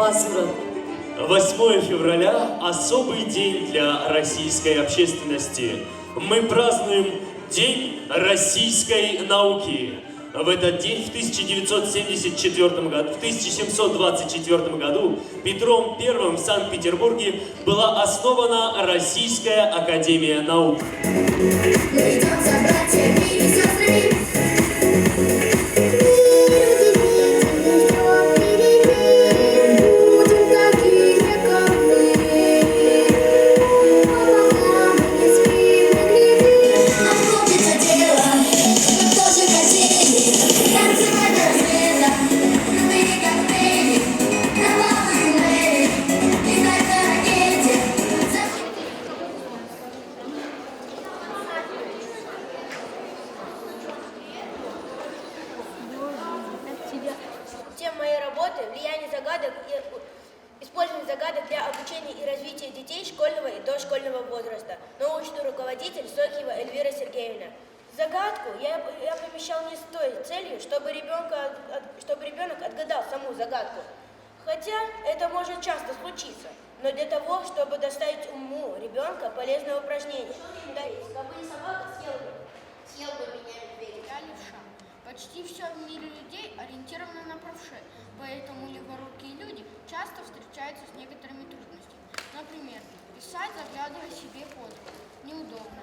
Возврат. 8 февраля – особый день для российской общественности. Мы празднуем День российской науки. В этот день, в 1724 году, Петром I в Санкт-Петербурге была основана Российская академия наук. Тема моей работы – влияние загадок и использование загадок для обучения и развития детей школьного и дошкольного возраста. Научный руководитель Сохиева Эльвира Сергеевна. Загадку я помещал не с той целью, чтобы ребенок отгадал саму загадку. Хотя это может часто случиться, но для того, чтобы доставить уму ребенка полезное упражнение. Да, кабы не собака, съел бы меня медведь. Я левша. Почти все в мире людей ориентировано на правши, поэтому леворукие люди часто встречаются с некоторыми трудностями. Например, писать, заглядывая себе под руку. Неудобно.